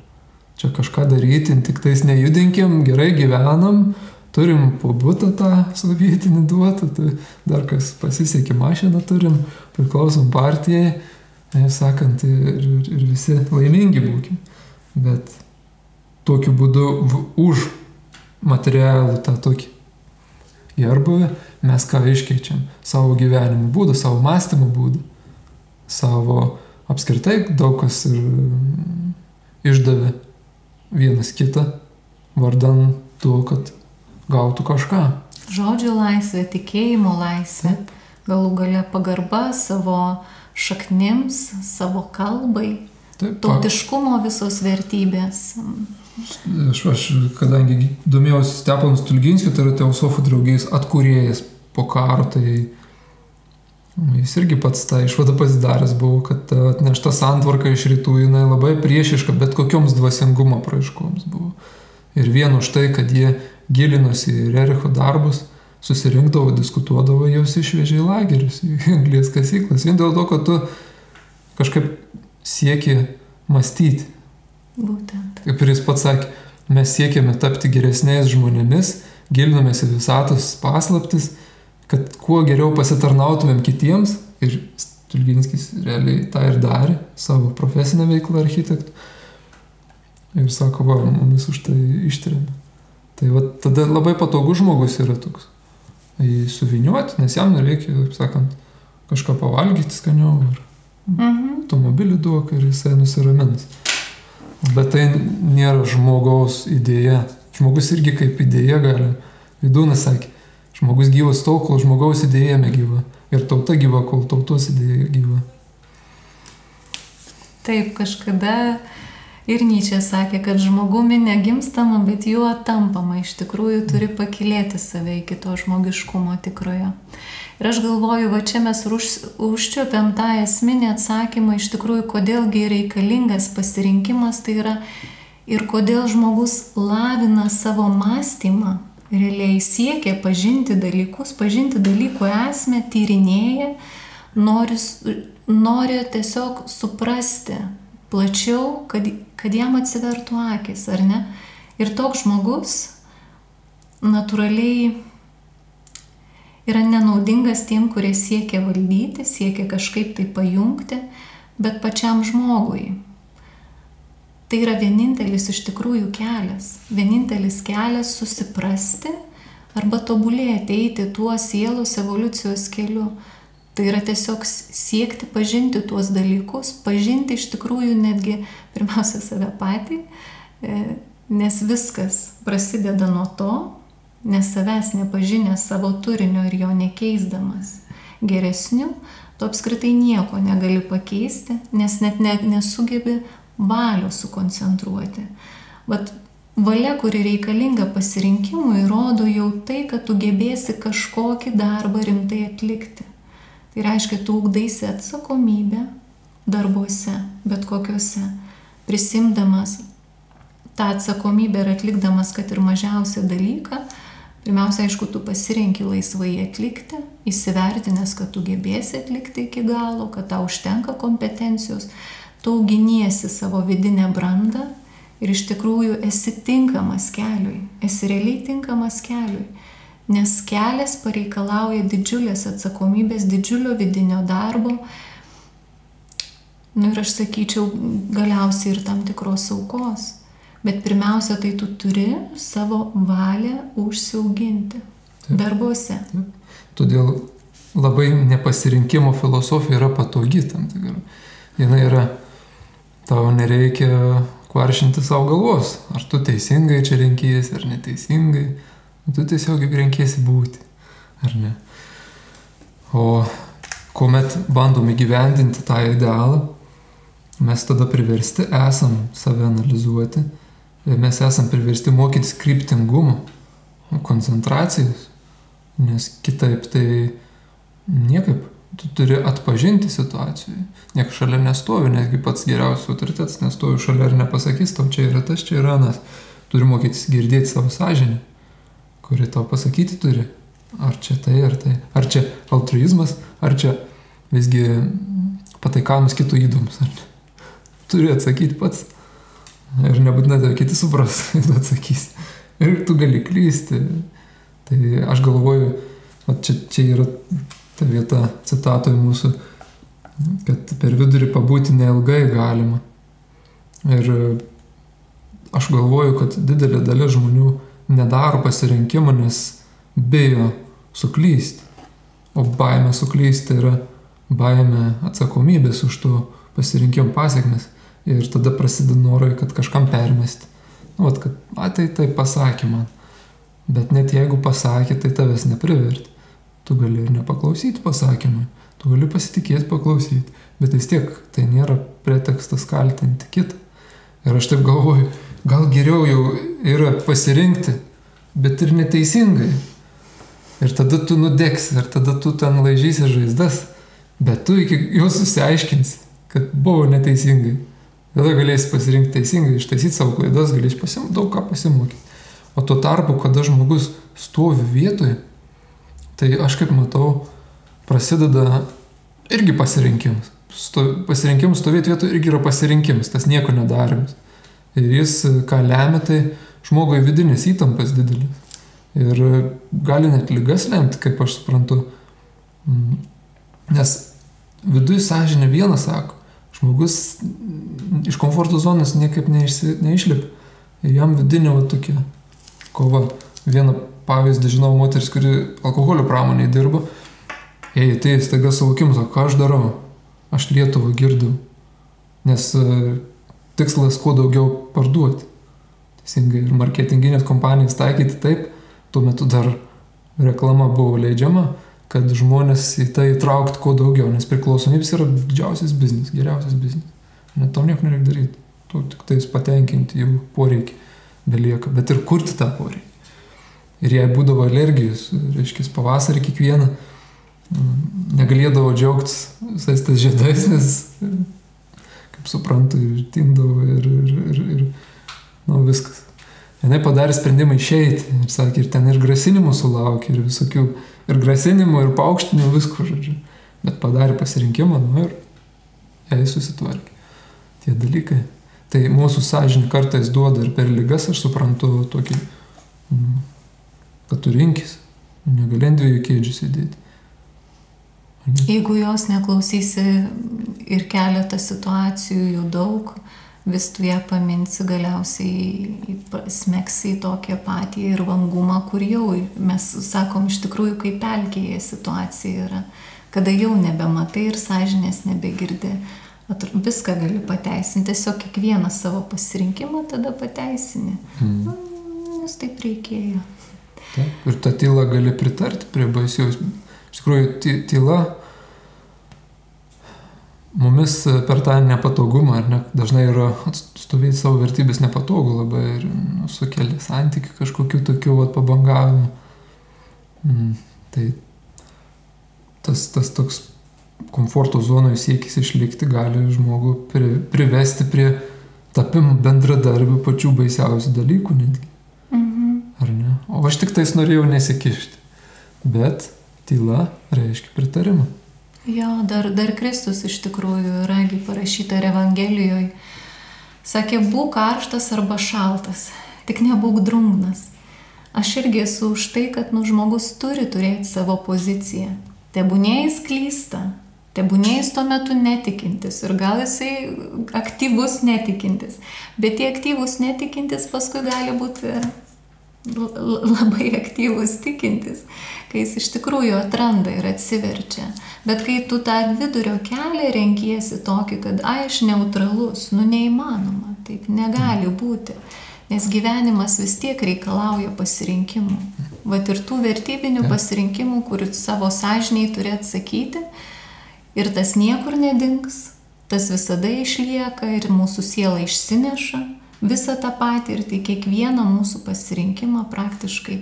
Čia kažką daryti, tik tais nejudinkim, gerai gyvenam, turim po butą tą sovietinį duotą, tai dar kas pasisekė mašiną turim, priklausom partijai, sakant, ir visi laimingi būkim. Bet tokiu būdu už materialų tą tokį gerbuvį mes ką iškeičiam? Savo gyvenimo būdą, savo mąstymo būdą, savo apskritai daug kas ir išdavė vienas kitą vardan to, kad gautų kažką. Žodžio laisvė, tikėjimo laisvė, galų gale pagarba savo šaknims, savo kalbai, tautiškumo visos vertybės. Aš kadangi domėjausi Stepanu Stulginskiu, tai yra teosofų draugijos atkūrėjas po karo, tai jis irgi pats tą išvadą pasidaręs buvo, kad atnešta santvarka iš rytų, jinai labai priešiška bet kokioms dvasingumo apraiškoms buvo. Ir vien už tai, kad jie gilinosi į Rericho darbus, susirinkdavo, diskutuodavo, jos išvežė į lagerius, į anglies kasyklas. Vien dėl to, kad tu kažkaip sieki mąstyti. Būtent. Kaip ir jis pats sakė, mes siekėme tapti geresniais žmonėmis, gilinomės į visatos paslaptis, kad kuo geriau pasitarnautumėm kitiems. Ir Stulginskis realiai tą ir darė, savo profesinę veiklą architektų. Ir sako, mumis už tai ištrėmė. Tai tada labai patogus žmogus yra toks. Jį suviniuoti, nes jam reikia, kaip sakant, kažką pavalgyti skaniau, ar automobilį duok ir jisai nusiramins. Bet tai nėra žmogaus idėja. Žmogus irgi kaip idėja gali. Vidūnas sakė, žmogus gyvas tol, kol žmogaus idėja gyva. Ir tauta gyva, kol tautos idėja gyva. Taip, kažkada ir Nyčė sakė, kad žmogumi negimstama, bet juo tampama. Iš tikrųjų turi pakilėti save iki to žmogiškumo tikrojo. Ir aš galvoju, čia mes užčiuopiam tą esminį atsakymą, iš tikrųjų, kodėlgi reikalingas pasirinkimas, tai yra ir kodėl žmogus lavina savo mąstymą, realiai siekia pažinti dalykus, pažinti dalykų esmę, tyrinėja, nori tiesiog suprasti plačiau, kad jam atsivertų akis, ar ne? Ir toks žmogus natūraliai yra nenaudingas tiem, kurie siekia valdyti, siekia kažkaip tai pajungti, bet pačiam žmogui. Tai yra vienintelis iš tikrųjų kelias. Vienintelis kelias susiprasti arba tobulėti, eiti tuo sielos evoliucijos keliu. Tai yra tiesiog siekti pažinti tuos dalykus, pažinti iš tikrųjų netgi pirmiausia save patį, nes viskas prasideda nuo to, nes savęs nepažinęs savo turinio ir jo nekeisdamas geresniu, tu apskritai nieko negali pakeisti, nes net nesugebi valios sukoncentruoti. Vat valia, kuri reikalinga pasirinkimui, rodo jau tai, kad tu gebėsi kažkokį darbą rimtai atlikti. Tai reiškia, tu ugdaisi atsakomybę darbuose, bet kokiuose, prisimdamas tą atsakomybę ir atlikdamas, kad ir mažiausią dalyką, pirmiausia, aišku, tu pasirenki laisvai atlikti, įsivertinęs, kad tu gebėsi atlikti iki galo, kad tau užtenka kompetencijos, tu auginiesi savo vidinę brandą ir iš tikrųjų esi tinkamas keliui, esi realiai tinkamas keliui. Nes kelias pareikalauja didžiulės atsakomybės, didžiulio vidinio darbo. Ir aš sakyčiau, galiausiai ir tam tikros aukos. Bet pirmiausia, tai tu turi savo valią užsiauginti darbuose. Taip. Todėl labai nepasirinkimo filosofija yra patogi tam tikra. Jis yra, tau nereikia kvaršinti savo galvos. Ar tu teisingai čia renkiesi, ar neteisingai. Tu tiesiog renkiesi būti, ar ne? O kuomet bandom įgyvendinti tą idealą, mes tada priversti esam save analizuoti ir mes esam priversti mokytis kryptingumo, koncentracijos, nes kitaip tai niekaip. Tu turi atpažinti situacijoje. Niekas šalia nestovi, netgi pats geriausias autoritetas nestovi šalia ir nepasakys, tau čia yra tas, čia yra anas. Turi mokytis girdėti savo sąžinę, kuri tau pasakyti turi, ar čia tai, ar tai. Ar čia altruizmas, ar čia visgi pataikavimas kitų įdomus. Turi atsakyti pats. Ir nebūtinai tave kiti supras, tu atsakysi. Ir tu gali klysti. Tai aš galvoju, čia yra ta vieta citatoje mūsų, kad per vidurį pabūti neilgai galima. Ir aš galvoju, kad didelė dalis žmonių nedaro pasirinkimą, nes bijo suklysti. O baimė suklysti yra baimė atsakomybės už to pasirinkimo pasiekmes. Ir tada prasideda norai, kad kažkam permesti. Kad tai pasakė man. Bet net jeigu pasakė, tai tavęs nepriverti. Tu gali ir nepaklausyti pasakymui. Tu gali pasitikėti paklausyti. Bet vis tiek tai nėra pretekstas kaltinti kitą. Ir aš taip galvoju, gal geriau jau yra pasirinkti, bet ir neteisingai. Ir tada tu nudegsi, ir tada tu ten laižysi žaizdas, bet tu iki jau susiaiškinsi, kad buvo neteisingai. Tada galėsi pasirinkti teisingai, ištaisyti savo klaidas, galėsi daug ką pasimokyti. O tuo tarpu, kada žmogus stovi vietoje, tai aš kaip matau, prasideda irgi pasirinkimas. Pasirinkimas stovėti vietoje irgi yra pasirinkimas, tas nieko nedarimas. Ir jis, ką lemia, tai žmogui vidinės įtampas didelis. Ir gali net ligas lemti, kaip aš suprantu. Nes viduje sąžinė vieną sako, žmogus iš komforto zonos niekaip neišlipa. Ir jam vidinė tokia kova. Vieną pavyzdį žinau moteris, kuri alkoholio pramonėje dirba. Jei tai staiga suvokimas, ką aš darau? Aš Lietuvą girdau. Nes tikslas kuo daugiau parduoti. Teisingai ir marketinginės kompanijas taikyti taip, tuo metu dar reklama buvo leidžiama, kad žmonės į tai įtraukti kuo daugiau, nes priklausomybės yra didžiausias biznis, geriausias biznis. Net tau nieko nereikia daryti. Tu tik tais patenkinti jų poreikį belieka, bet ir kurti tą poreikį. Ir jei būdavo alergijos, reiškia, pavasarį kiekvieną, negalėdavo džiaugtis visais tas žiedais, nes, kaip suprantu, ir tindavo ir viskas. Jinai padarė sprendimą išeiti ir sakė, ir ten ir grasinimų sulaukė, ir visokių, ir grasinimų, ir paaukštinimų, visko, žodžiu. Bet padarė pasirinkimą, ir jai susitvarkė. Tie dalykai. Tai mūsų sąžinė kartais duoda ir per ligas, aš suprantu, tokį, kad tu rinkis, negali ant dviejų kėdžių sėdėti. Jeigu jos neklausysi ir keletą situacijų, jų daug, vis tu ją paminsi, galiausiai smeksi į tokią patį ir vangumą, kur jau mes sakom iš tikrųjų, kaip pelkėje situacija yra, kada jau nebematai ir sąžinės nebegirdi. Viską gali pateisinti, tiesiog kiekvieną savo pasirinkimą tada pateisini. Nes taip reikėjo. Taip, ir ta tyla gali pritarti prie baisiaus. Iš tikrųjų, tyla mumis per tą nepatogumą, ar ne, dažnai yra atstovėti savo vertybės nepatogu labai ir sukelia santykių kažkokių tokių pabangavimų. Tai tas toks komforto zonoje siekis išlikti gali žmogų privesti prie tapimo bendradarbių pačių baisiausių dalykų netgi. Ar ne? O aš tik tais norėjau nesikišti. Bet tyla reiškia pritarimą. Jo, dar Kristus iš tikrųjų ragi parašyta ir Evangelijoje. Sakė, būk karštas arba šaltas, tik nebūk drungnas. Aš irgi esu už tai, kad žmogus turi turėti savo poziciją. Tebūnė jis klysta, tebūnė jis tuo metu netikintis ir gal jisai aktyvus netikintis. Bet tie aktyvus netikintis paskui gali būti labai aktyvus tikintis, kai jis iš tikrųjų atranda ir atsiverčia. Bet kai tu tą vidurio kelią renkiesi tokį, kad aš neutralus, neįmanoma, taip negali būti. Nes gyvenimas vis tiek reikalauja pasirinkimų. Vat ir tų vertybinių pasirinkimų, kur savo sąžiniai turi atsakyti. Ir tas niekur nedings, tas visada išlieka ir mūsų siela išsineša visą tą patį. Ir tai kiekvieną mūsų pasirinkimą praktiškai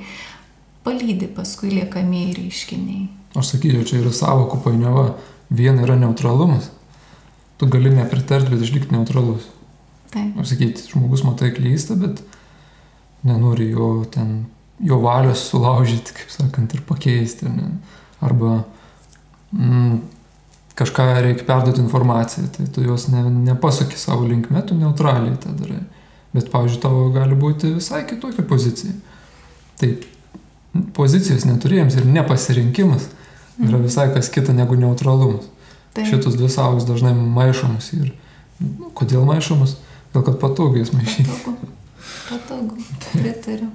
palydi paskui liekamieji reiškiniai. Aš sakyčiau, čia yra sąvokų painiava. Viena yra neutralumas. Tu gali nepritarti, bet išlikti neutralus. Taip. Aš sakyti, žmogus matai klysta, bet nenori jo valios sulaužyti, kaip sakant, ir pakeisti. Ne? Arba kažką reikia perduoti informaciją, tai tu jos nepasuki savo linkme, tu neutraliai tą darai. Bet, pavyzdžiui, tavo gali būti visai kitokia pozicija. Tai pozicijos neturėjams ir nepasirinkimas yra visai kas kita negu neutralumas. Taip. Šitus dvi sąvokos dažnai maišomus. Ir kodėl maišomus? Dėl kad patogu jas maišyti. Patogu, pritariu.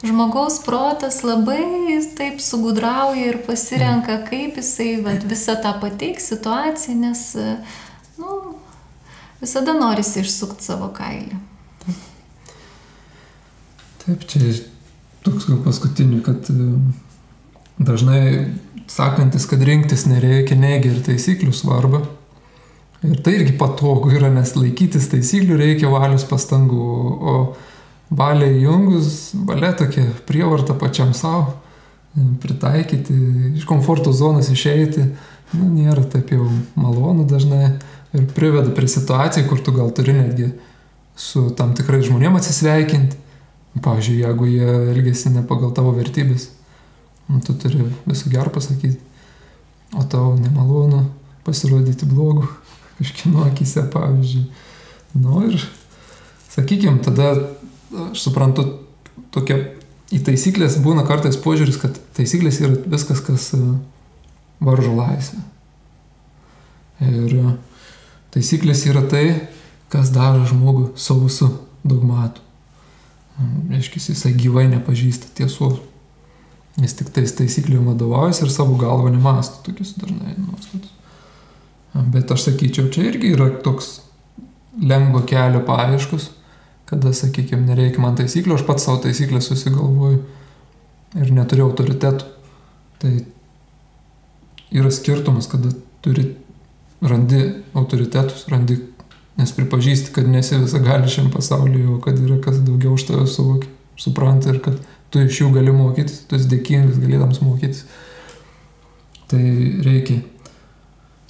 Žmogaus protas labai taip sugudrauja ir pasirenka, kaip jisai visą tą pateiks situaciją, nes visada norisi išsukti savo kailį. Taip, čia toks gal paskutiniu, kad dažnai sakantis, kad rinktis nereikia, neigia ir taisyklių svarbą. Ir tai irgi patogu yra, nes laikytis taisyklių reikia valios pastangų, o valiai jungus, valia tokia prievarta pačiam savo, pritaikyti, iš komforto zonos išeiti, nėra taip jau malonu dažnai ir priveda prie situacijų, kur tu gal turi netgi su tam tikrai žmonėm atsisveikinti. Pavyzdžiui, jeigu jie elgesi ne pagal tavo vertybės, tu turi visų gerų pasakyti, o tau nemalonu pasirodyti blogų kažkieno akyse, pavyzdžiui. Ir, sakykime, tada aš suprantu, tokia į taisyklės būna kartais požiūris, kad taisyklės yra viskas, kas varžo laisvę. Ir taisyklės yra tai, kas daro žmogų sausu dogmatu. Reiškia, jisai gyvai nepažįsta tiesos. Jis tik tais taisyklių vadovaujasi ir savo galvą nemąsto, tokius dažnai nuostatus. Bet aš sakyčiau, čia irgi yra toks lengvo kelio paieškos, kada, sakykime, nereikia man taisyklių, aš pats savo taisyklę susigalvoju ir neturiu autoritetų. Tai yra skirtumas, kada randi autoritetus, nes pripažįsti, kad nesi visą gali šiam pasaulyje, o kad yra kas daugiau už tave suvokia, supranta ir kad tu iš jų gali mokytis, tu esi dėkingas galėdams mokytis. Tai reikia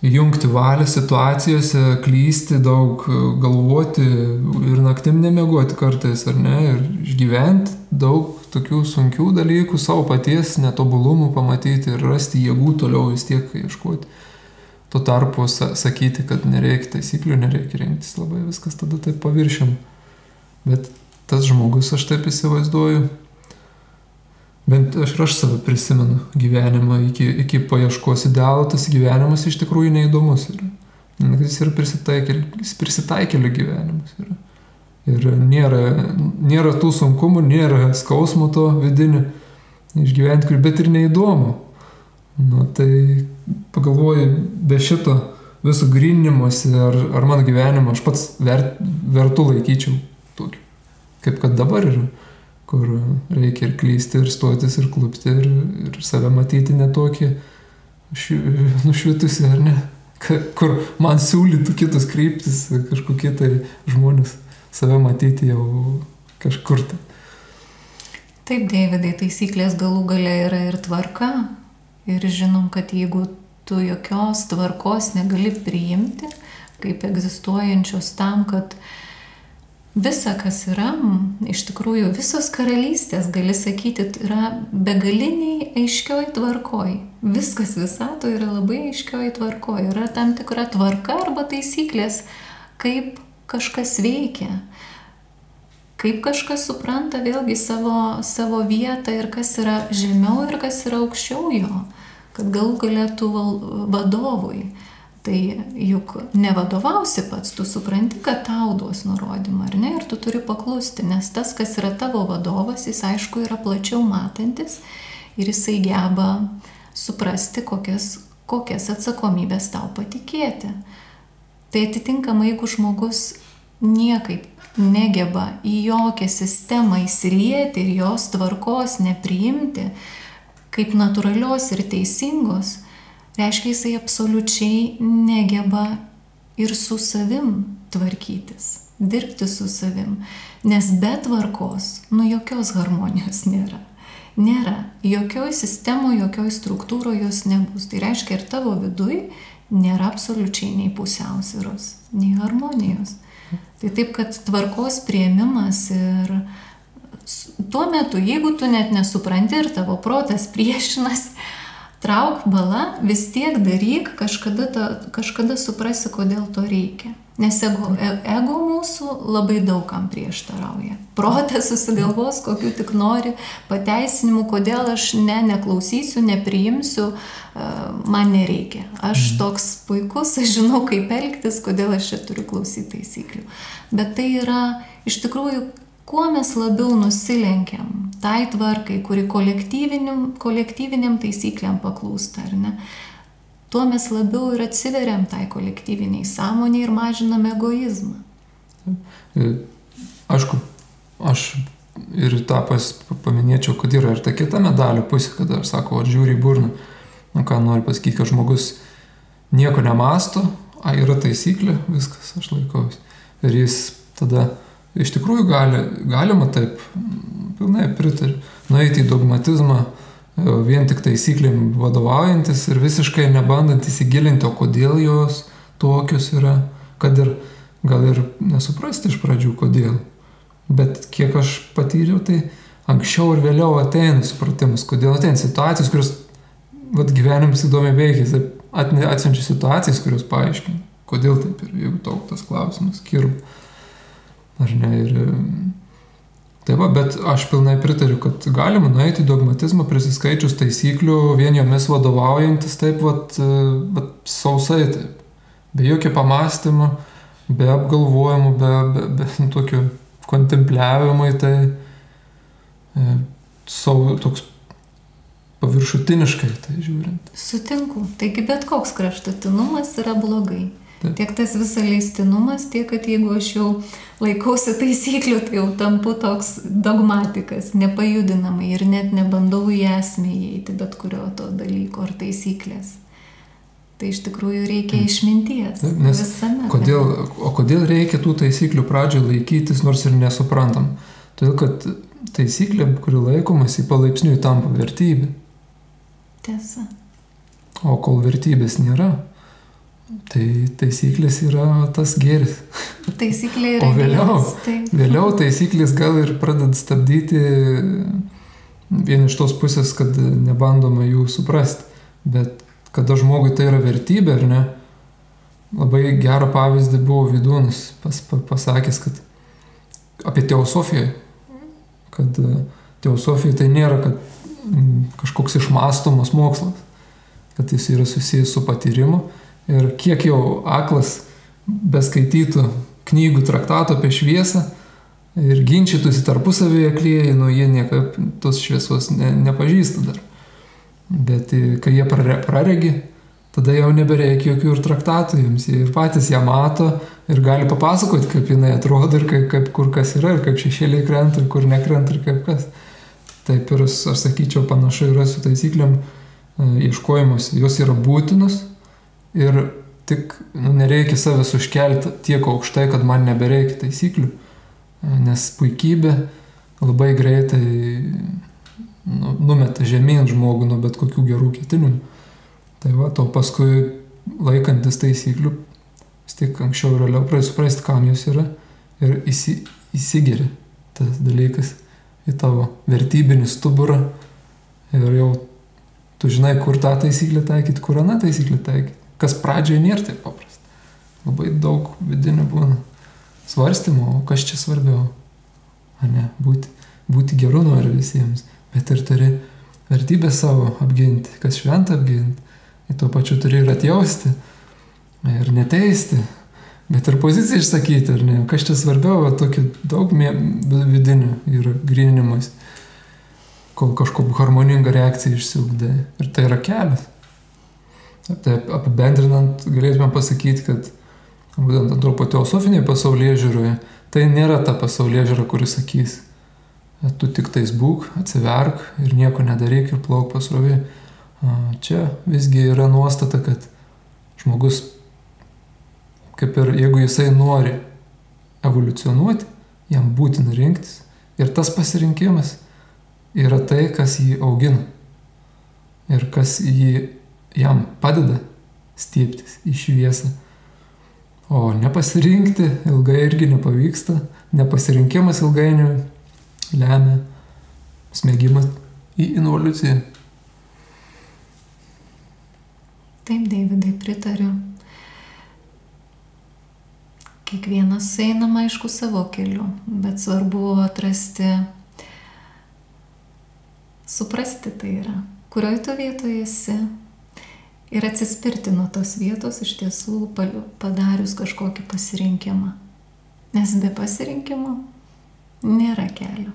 įjungti valią situacijose, klysti, daug galvoti ir naktim nemiegoti kartais, ar ne, ir išgyventi daug tokių sunkių dalykų, savo paties netobulumų pamatyti ir rasti jėgų toliau vis tiek ieškoti. Tuo tarpu sakyti, kad nereikia taisyklių, nereikia rinktis, labai viskas tada taip paviršiam. Bet tas žmogus, aš taip įsivaizduoju, bent aš save prisimenu gyvenimą iki paieškos idealo, tas gyvenimas iš tikrųjų neįdomus yra. Jis yra prisitaikėlių gyvenimas yra. Ir nėra tų sunkumų, nėra skausmo to vidinio išgyventi, bet ir neįdomu. Tai pagalvoju, be šito viso grinimuose ar mano gyvenimo aš pats vertų laikyčiau tokį, kaip kad dabar yra, kur reikia ir klysti, ir stotis, ir klupti, ir save matyti netokį nušvitusi, ar ne? Kur man siūlytų kitus kryptis, kažkokie tai žmonės save matyti jau kažkur tai. Taip, Deividai, taisyklės galų gale yra ir tvarka. Ir žinom, kad jeigu tu jokios tvarkos negali priimti, kaip egzistuojančios tam, kad visa, kas yra, iš tikrųjų visos karalystės, gali sakyti, yra begaliniai aiškioj tvarkoj. Viskas visatoje yra labai aiškioj tvarkoj. Yra tam tikra tvarka arba taisyklės, kaip kažkas veikia. Kaip kažkas supranta vėlgi savo vietą ir kas yra žemiau ir kas yra aukščiau jo, kad galų galėtų vadovui. Tai juk nevadovausi pats, tu supranti, kad tau duos nurodymą, ar ne, ir tu turi paklusti, nes tas, kas yra tavo vadovas, jis aišku yra plačiau matantis ir jisai geba suprasti, kokias atsakomybės tau patikėti. Tai atitinkamai, jeigu žmogus niekaip negeba į jokią sistemą įsilieti ir jos tvarkos nepriimti kaip natūralios ir teisingos, reiškia, jisai absoliučiai negeba ir su savim tvarkytis, dirbti su savim, nes be tvarkos, jokios harmonijos nėra. Nėra. Jokioj sistemoje, jokioj struktūroje jos nebus. Tai reiškia, ir tavo viduj nėra absoliučiai nei pusiausvyros, nei harmonijos. Tai taip, kad tvarkos priėmimas ir tuo metu, jeigu tu net nesupranti ir tavo protas priešinas, trauk bala, vis tiek daryk, kažkada suprasi, kodėl to reikia. Nes ego mūsų labai daugam prieštarauja. Protas susigalvos, kokiu tik nori pateisinimų, kodėl aš neklausysiu, nepriimsiu, man nereikia. Aš toks puikus, aš žinau, kaip elgtis, kodėl aš čia turiu klausyti taisyklių. Bet tai yra, iš tikrųjų, kuo mes labiau nusilenkiam tai tvarkai, kuri kolektyviniam taisyklėm paklūsta, ar ne? Tuo mes labiau ir atsiveriam tai kolektyviniai sąmonė ir mažinam egoizmą. Aišku, aš ir tą paminėčiau, kad yra ir ta kita medalio pusė, kada aš sako, žiūri į burną, ką nori pasakyti, kad žmogus nieko nemasto, yra taisyklė, viskas, aš laikausi. Ir jis tada iš tikrųjų galima taip, pilnai pritariu, nueiti į dogmatizmą, vien tik taisyklėm vadovaujantis ir visiškai nebandant įsigilinti, o kodėl jos tokios yra, kad ir gal ir nesuprasti iš pradžių, kodėl. Bet kiek aš patyriau, tai anksčiau ir vėliau ateina supratimas, kodėl ateina situacijos, kurios gyvenimas įdomiai veikia, atsiunčia situacijas, kurios paaiškina, kodėl taip ir jeigu toks tas klausimas kirba. Ar ne, ir taip, bet aš pilnai pritariu, kad galima nueiti į dogmatizmą prisiskaičius taisyklių, vien jomis vadovaujantis taip, sausai taip, be jokio pamąstymo, be apgalvojimų, be tokio kontempliavimo į tai, toks paviršutiniškai tai žiūrint. Sutinku, taigi bet koks kraštutinumas yra blogai. Taip. Tiek tas visą leistinumas, tiek, kad jeigu aš jau laikausi taisyklių, tai jau tampu toks dogmatikas, nepajudinamai ir net nebandau į esmę įeiti bet kurio to dalyko ar taisyklės. Tai iš tikrųjų reikia išminties. Taip, nes visame. Kodėl reikia tų taisyklių pradžioje laikytis, nors ir nesuprantam? Todėl, kad taisyklė, kuri laikomas, palaipsniui tampa vertybė. Tiesa. O kol vertybės nėra, tai taisyklės yra tas gėris. Taisyklė yra gėris. Vėliau taisyklės gal ir pradeda stabdyti vien iš tos pusės, kad nebandoma jų suprasti. Bet kada žmogui tai yra vertybė, ar ne? Labai gerą pavyzdį buvo Vidūnas pasakęs, kad apie teosofiją, kad teosofija tai nėra kažkoks išmąstomas mokslas, kad jis yra susijęs su patyrimu. Ir kiek jau aklas beskaitytų knygų traktato apie šviesą ir ginčytųsi tarpusavėje aklieji, jie niekaip tos šviesos nepažįsta dar. Bet kai jie praregi tada jau nebereikia jokių ir traktatų jums. Jie ir patys ją mato ir gali papasakoti, kaip jinai atrodo ir kaip kur kas yra, ir kaip šešėliai krenta, ir kur nekrenta, ir kaip kas. Taip ir aš sakyčiau, panašu yra su taisyklėm ieškojimus. Jos yra būtinos ir tik nereikia savęs užkelti tiek aukštai, kad man nebereikia taisyklių, nes puikybė labai greitai numeta žemyn žmogų nuo bet kokių gerų ketinimų. Tai va, to paskui laikantis taisyklių, vis tiek anksčiau ir vėliau pradedi suprasti, kam jos yra ir įsigeria tas dalykas į tavo vertybinį stuburą ir jau tu žinai, kur tą taisyklę taikyti, kur aną taisyklę taikyti. Kas pradžioje nėra taip paprasta. Labai daug vidinių būna svarstymų, o kas čia svarbiau. A ne, būti geru nori visiems, bet ir turi vertybę savo apginti, kas šventą apginti. Ir tuo pačiu turi ir atjausti, ir neteisti, bet ir poziciją išsakyti, ar ne. Kas čia svarbiau, va, tokį daug vidinių yra grinimas, kol kažkokia harmoninga reakcija išsiugdė. Ir tai yra kelias. Tai apibendrinant, galėtume pasakyti, kad būtent antropoteosofinėje pasaulėžiūroje tai nėra ta pasaulėžiūra, kuris sakys, tu tik tais būk, atsiverk ir nieko nedaryk ir plauk pasroviui. Čia visgi yra nuostata, kad žmogus, kaip ir jeigu jisai nori evoliucionuoti, jam būtina rinktis. Ir tas pasirinkimas yra tai, kas jį augina ir kas jam padeda stiebtis į šviesą. O nepasirinkti ilgai irgi nepavyksta. Nepasirinkimas ilgainiui lemia smėgimą į evoliuciją. Taip, Deividai, pritariu. Kiekvienas einam, aišku, savo keliu, bet svarbu atrasti, suprasti tai yra, kurioj tu vietoje esi. Ir atsispirti nuo tos vietos iš tiesų padarius kažkokį pasirinkimą. Nes be pasirinkimo nėra kelio.